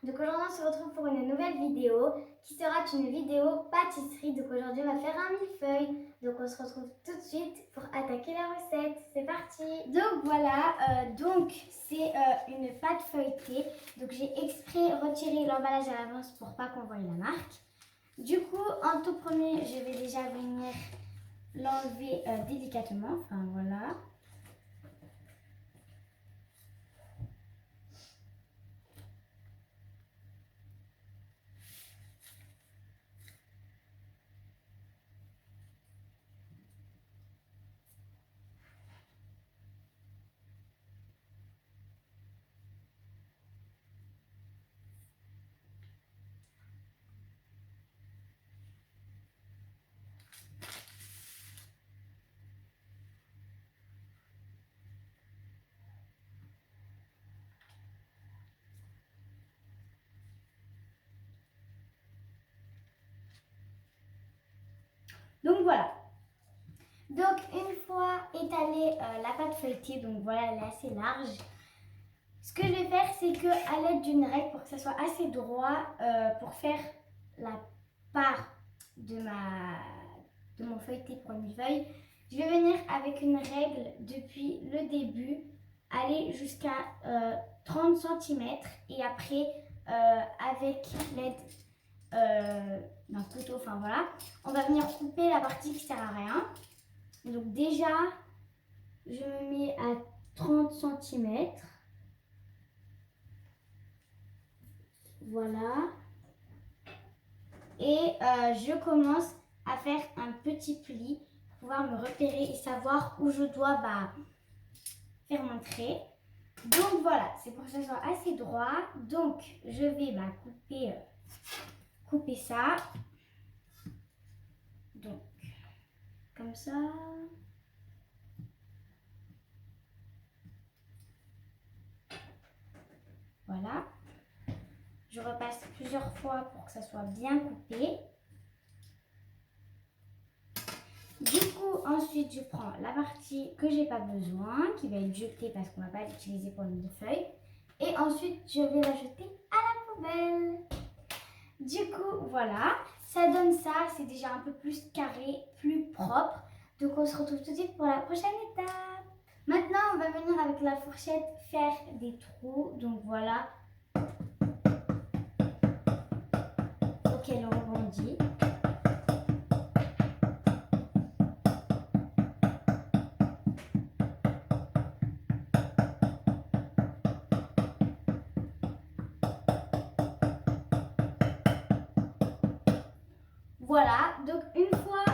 Donc aujourd'hui on se retrouve pour une nouvelle vidéo qui sera une vidéo pâtisserie. Donc aujourd'hui on va faire un millefeuille. Donc on se retrouve tout de suite pour attaquer la recette. C'est parti. Donc voilà, c'est une pâte feuilletée. Donc j'ai exprès retiré l'emballage à l'avance pour pas qu'on voie la marque. Du coup en tout premier je vais déjà venir l'enlever délicatement. Enfin voilà. Donc voilà. Donc une fois étalée la pâte feuilletée, donc voilà, elle est assez large. Ce que je vais faire, c'est que à l'aide d'une règle pour que ça soit assez droit, pour faire la part de mon feuilleté pour une feuille, je vais venir avec une règle depuis le début, aller jusqu'à 30 cm et après avec l'aide d'un couteau, enfin voilà, on va venir couper la partie qui sert à rien. Donc déjà, je me mets à 30 cm. Voilà. Et je commence à faire un petit pli pour pouvoir me repérer et savoir où je dois faire mon trait. Donc voilà, c'est pour que ça soit assez droit. Donc je vais couper ça. Donc comme ça. Voilà. Je repasse plusieurs fois pour que ça soit bien coupé. Du coup, ensuite, je prends la partie que j'ai pas besoin, qui va être jetée parce qu'on va pas l'utiliser pour une feuille. Et ensuite, je vais la jeter à la poubelle. Du coup, voilà, ça donne ça. C'est déjà un peu plus carré, plus propre. Donc, on se retrouve tout de suite pour la prochaine étape. Maintenant, on va venir avec la fourchette faire des trous. Donc, voilà. Pour qu'elle rebondit. Voilà, donc une fois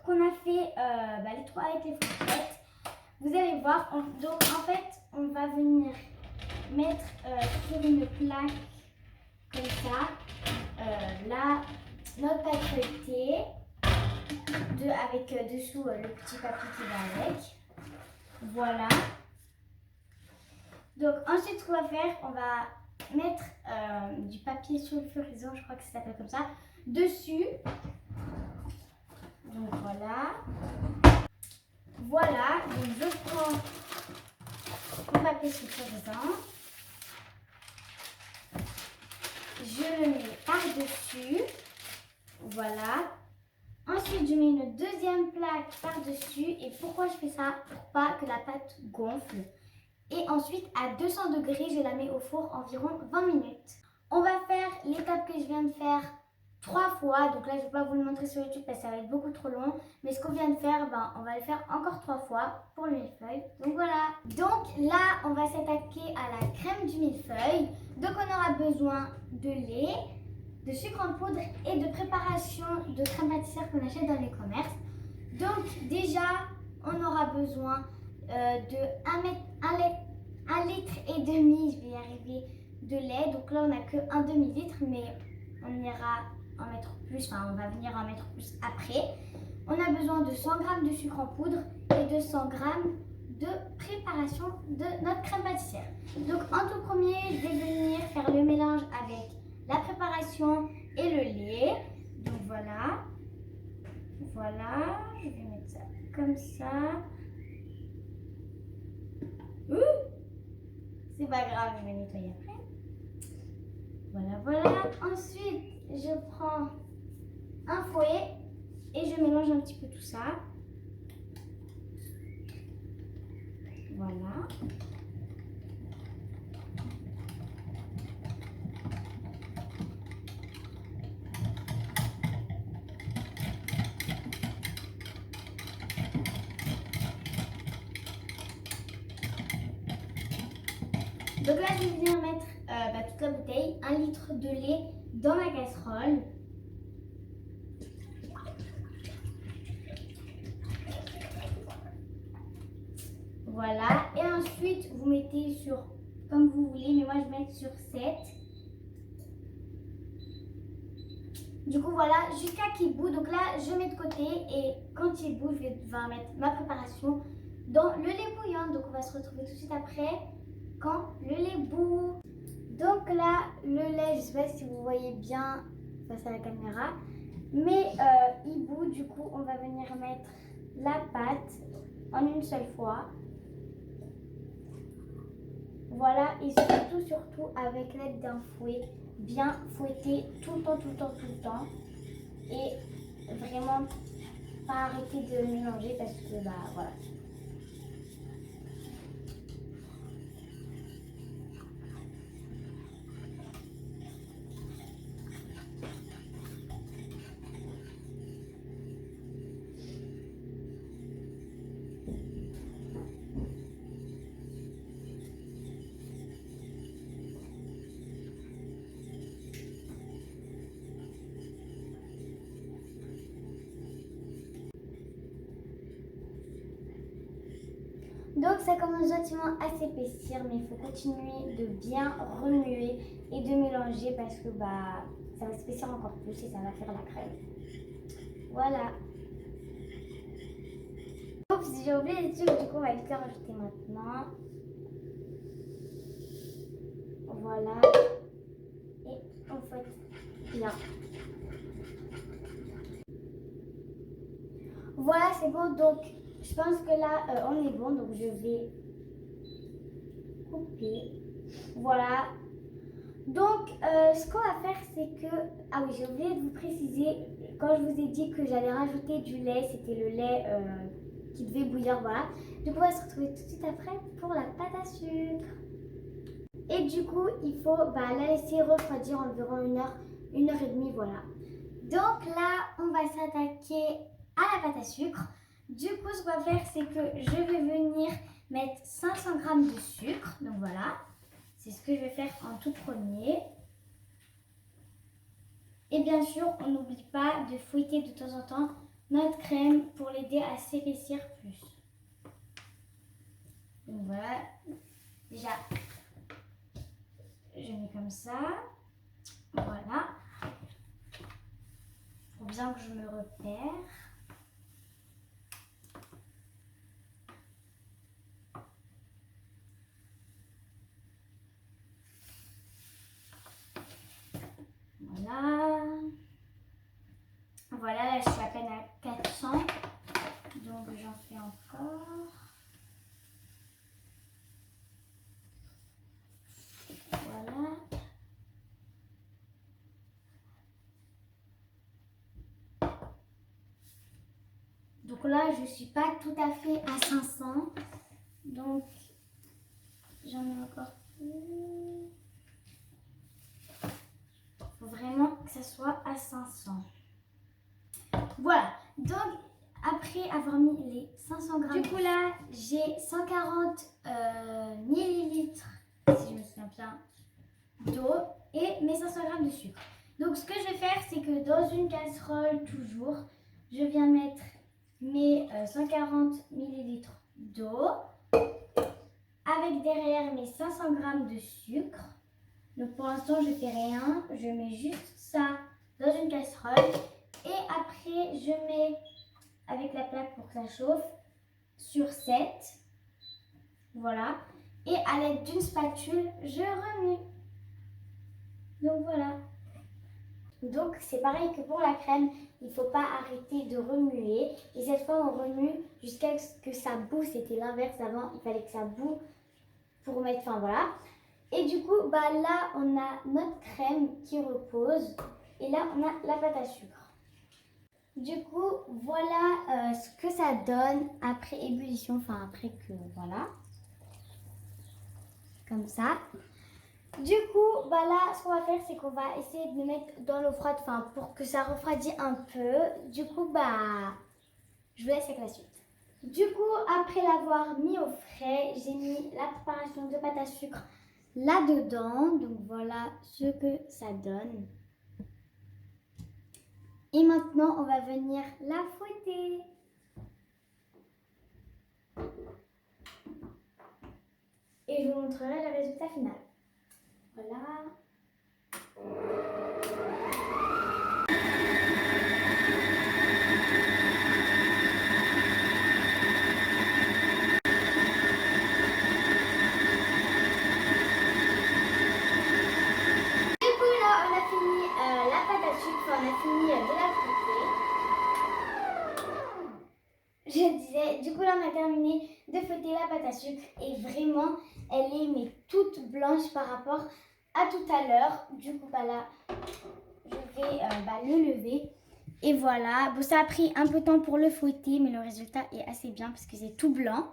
qu'on a fait les trous avec les fourchettes, vous allez voir, donc en fait, on va venir mettre sur une plaque comme ça, notre pâte feuilletée, avec dessous le petit papier qui va avec. Voilà. Donc ensuite, ce qu'on va faire, on va mettre du papier sulfurisant, je crois que ça s'appelle comme ça, dessus. Donc voilà. Voilà, donc je prends mon papier sulfurisant. Je le mets par-dessus. Voilà. Ensuite, je mets une deuxième plaque par-dessus. Et pourquoi je fais ça? Pour pas que la pâte gonfle. Et ensuite, à 200 degrés, je la mets au four environ 20 minutes. On va faire l'étape que je viens de faire 3 fois. Donc là, je ne vais pas vous le montrer sur YouTube parce que ça va être beaucoup trop long. Mais ce qu'on vient de faire, on va le faire encore 3 fois pour le millefeuille. Donc voilà. Donc là, on va s'attaquer à la crème du millefeuille. Donc on aura besoin de lait, de sucre en poudre et de préparation de crème pâtissière qu'on achète dans les commerces. Donc déjà, on aura besoin de 1,5 litre, je vais y arriver, de lait. Donc là, on n'a que 1 demi-litre, mais on ira en mettre plus, on va venir en mettre plus après. On a besoin de 100 g de sucre en poudre et de 100 g de préparation de notre crème pâtissière. Donc en tout premier, je vais venir faire le mélange avec la préparation et le lait. Donc voilà. Voilà, je vais mettre ça comme ça. C'est pas grave, je vais nettoyer après. Voilà, voilà. Ensuite, je prends un fouet et je mélange un petit peu tout ça. Voilà. Donc là, je vais venir mettre toute la bouteille, 1 litre de lait dans la casserole. Voilà. Et ensuite, vous mettez sur, comme vous voulez, mais moi je vais mettre sur 7. Du coup, voilà, jusqu'à qu'il bout. Donc là, je mets de côté et quand il bout, je vais mettre ma préparation dans le lait bouillant. Donc on va se retrouver tout de suite après quand le lait bout. Donc là, le lait, je ne sais pas si vous voyez bien face à la caméra, mais il bout. Du coup, on va venir mettre la pâte en une seule fois. Voilà, et surtout avec l'aide d'un fouet, bien fouetter tout le temps. Et vraiment pas arrêter de mélanger parce que voilà. Donc ça commence gentiment à s'épaissir, mais il faut continuer de bien remuer et de mélanger parce que ça va s'épaissir encore plus et ça va faire la crème. Voilà. Oups, j'ai oublié les tubes, du coup on va vite les rajouter maintenant. Voilà. Et on fouette bien. Voilà, c'est bon. Donc je pense que là on est bon, donc je vais couper. Voilà. Donc ce qu'on va faire, c'est que, ah oui, j'ai oublié de vous préciser, quand je vous ai dit que j'allais rajouter du lait, c'était le lait qui devait bouillir, voilà. Du coup on va se retrouver tout de suite après pour la pâte à sucre. Et du coup il faut la laisser refroidir environ 1 heure, 1 heure et demie, voilà. Donc là on va s'attaquer à la pâte à sucre. Du coup ce qu'on va faire, c'est que je vais venir mettre 500 g de sucre, donc voilà. C'est ce que je vais faire en tout premier. Et bien sûr, on n'oublie pas de fouetter de temps en temps notre crème pour l'aider à s'épaissir plus. Donc voilà, déjà, je mets comme ça. Voilà. Il faut bien que je me repère. Voilà. Voilà, là je suis à peine à 400. Donc j'en fais encore. Voilà. Donc là, je ne suis pas tout à fait à 500. Donc, j'en ai encore plus. Il faut vraiment que ça soit à 500. Voilà. Donc, après avoir mis les 500 grammes, du coup là, j'ai 140 millilitres, si je me souviens bien, d'eau et mes 500 grammes de sucre. Donc, ce que je vais faire, c'est que dans une casserole, toujours, je viens mettre mes 140 millilitres d'eau avec derrière mes 500 grammes de sucre. Donc pour l'instant je fais rien, je mets juste ça dans une casserole et après je mets avec la plaque pour que ça chauffe sur 7. Voilà, et à l'aide d'une spatule je remue. Donc voilà. Donc c'est pareil que pour la crème, il ne faut pas arrêter de remuer. Et cette fois on remue jusqu'à ce que ça boue. C'était l'inverse avant, il fallait que ça boue pour mettre, enfin voilà. Et du coup, bah là, on a notre crème qui repose. Et là, on a la pâte à sucre. Du coup, voilà ce que ça donne après ébullition. Enfin, après que, voilà. Comme ça. Du coup, bah là, ce qu'on va faire, c'est qu'on va essayer de le mettre dans l'eau froide. Enfin, pour que ça refroidisse un peu. Du coup, bah, je vous laisse avec la suite. Du coup, après l'avoir mis au frais, j'ai mis la préparation de pâte à sucre là-dedans. Donc voilà ce que ça donne. Et maintenant, on va venir la fouetter. Et je vous montrerai le résultat final. Voilà. Du coup, là, on a fini la pâte à sucre. Enfin, on a fini de la fouetter. Je disais, du coup, là, on a terminé de fouetter la pâte à sucre. Et vraiment, elle est mais toute blanche par rapport à tout à l'heure. Du coup, bah là, je vais le lever. Et voilà, bon, ça a pris un peu de temps pour le fouetter, mais le résultat est assez bien parce que c'est tout blanc.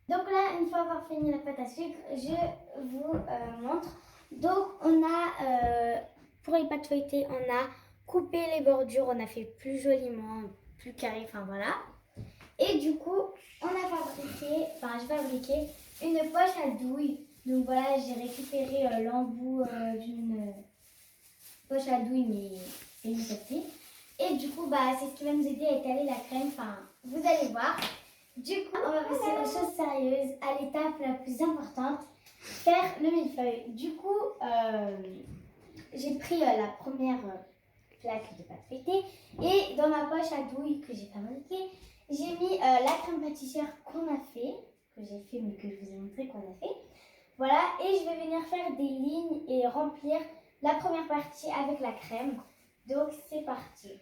Donc là, une fois avoir fini la pâte à sucre, je vous montre. Donc on a, pour les pâtes feuilletées, on a coupé les bordures, on a fait plus joliment, plus carré, enfin voilà. Et du coup, on a fabriqué, enfin j'ai fabriqué une poche à douille. Donc voilà, j'ai récupéré l'embout d'une poche à douille, mais c'est une petite. Et du coup, bah, c'est ce qui va nous aider à étaler la crème. Enfin, vous allez voir. Du coup, on va passer aux choses sérieuses, à l'étape la plus importante, faire le millefeuille. Du coup, j'ai pris la première plaque de pâte feuilletée et dans ma poche à douille que j'ai fabriquée, j'ai mis la crème pâtissière qu'on a fait, que j'ai fait mais que je vous ai montré qu'on a fait. Voilà, et je vais venir faire des lignes et remplir la première partie avec la crème. Donc c'est parti.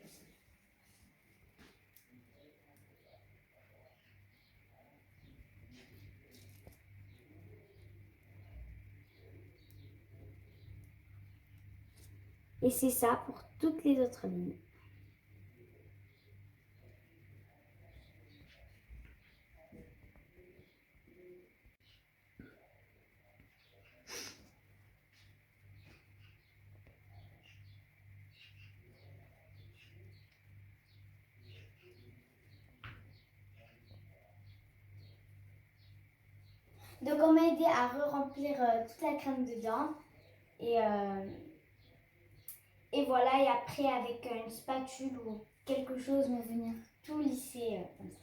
Et c'est ça pour toutes les autres lignes. Donc on m'a aidé à re-remplir toute la crème dedans. Et voilà, et après avec une spatule ou quelque chose, me venir tout lisser comme ça.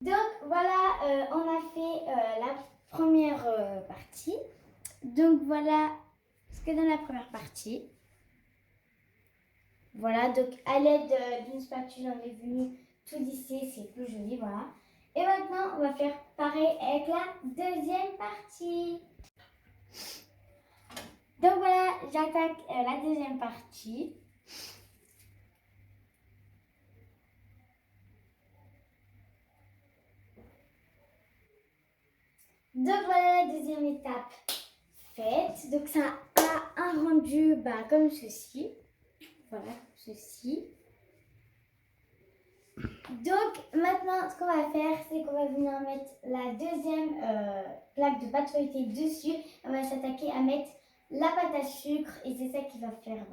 Donc voilà, on a fait la première partie. Donc voilà ce que donne la première partie. Voilà, donc à l'aide d'une spatule, on est venu tout lisser, c'est plus joli, voilà. Et maintenant, on va faire pareil avec la deuxième partie. Donc voilà, j'attaque la deuxième partie. Donc voilà la deuxième étape faite. Donc ça a un rendu comme ceci. Voilà, ceci. Donc maintenant, ce qu'on va faire, c'est qu'on va venir mettre la deuxième plaque de pâte feuilletée dessus. On va s'attaquer à mettre la pâte à sucre et c'est ça qui va faire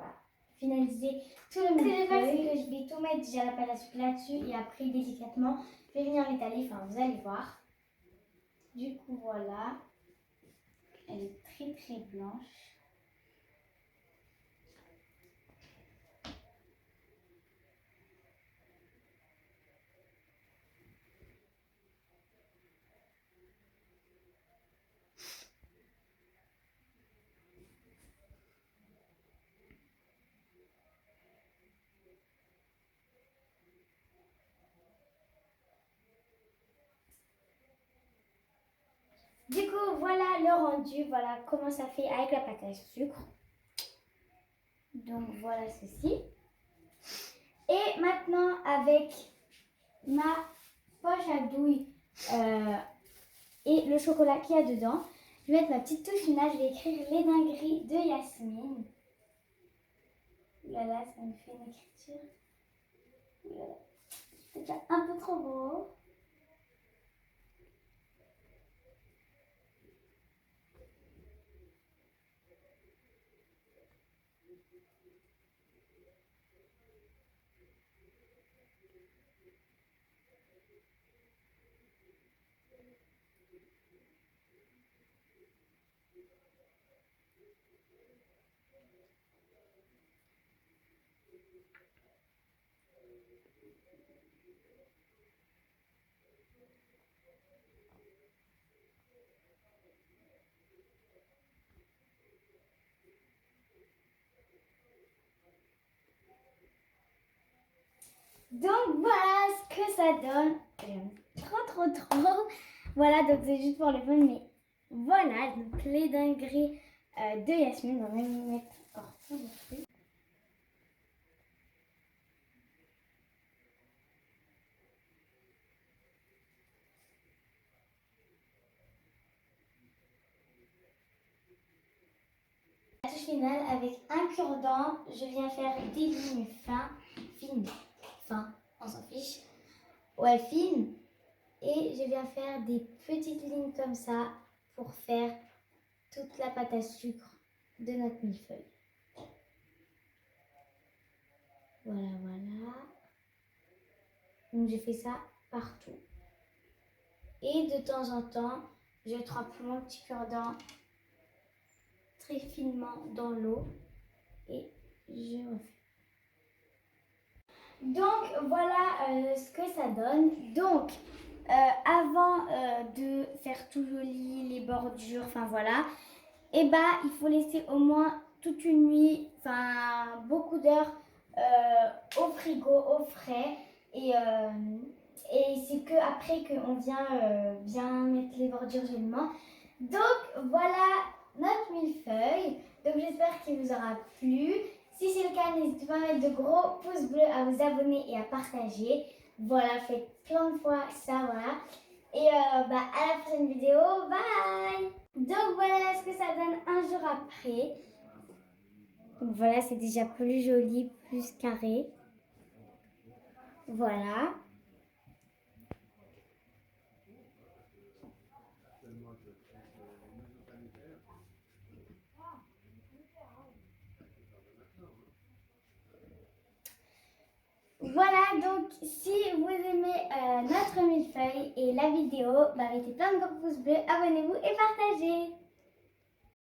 finaliser tout le millefeuille. Je vais tout mettre déjà la pâte à sucre là-dessus et après délicatement, je vais venir l'étaler. Enfin, vous allez voir. Du coup, voilà. Elle est très très blanche. Du coup, voilà le rendu, voilà comment ça fait avec la pâte à sucre. Donc voilà ceci. Et maintenant avec ma poche à douille et le chocolat qu'il y a dedans. Je vais mettre ma petite touche finale, je vais écrire les dingueries de Yasmine. Ouh là là, ça me fait une écriture. Ouh là là. C'est déjà un peu trop beau. Donc voilà ce que ça donne. J'aime trop. Voilà, donc c'est juste pour le fun, mais voilà, donc les dingueries de Yasmine. On va même mettre encore plein de trucs. La touche finale avec un cure-dent, je viens faire des lignes fines, on s'en fiche. Ouais, fines. Et je viens faire des petites lignes comme ça pour faire toute la pâte à sucre de notre millefeuille. Voilà. Donc je fais ça partout. Et de temps en temps, je trempe mon petit cure-dent très finement dans l'eau et je refais. Donc voilà ce que ça donne. Donc avant de faire tout joli, les bordures, enfin voilà, et bah il faut laisser au moins toute une nuit, enfin beaucoup d'heures au frigo, au frais, et c'est que après qu'on vient bien mettre les bordures joliment. Donc voilà notre millefeuille. Donc j'espère qu'il vous aura plu. Si c'est le cas, n'hésitez pas à mettre de gros pouces bleus, à vous abonner et à partager. Voilà, faites plein de fois ça, voilà. Et à la prochaine vidéo, bye. Donc voilà ce que ça donne un jour après. Donc voilà, c'est déjà plus joli, plus carré. Voilà. Voilà, donc si vous aimez notre millefeuille et la vidéo, mettez plein de gros pouces bleus, abonnez-vous et partagez.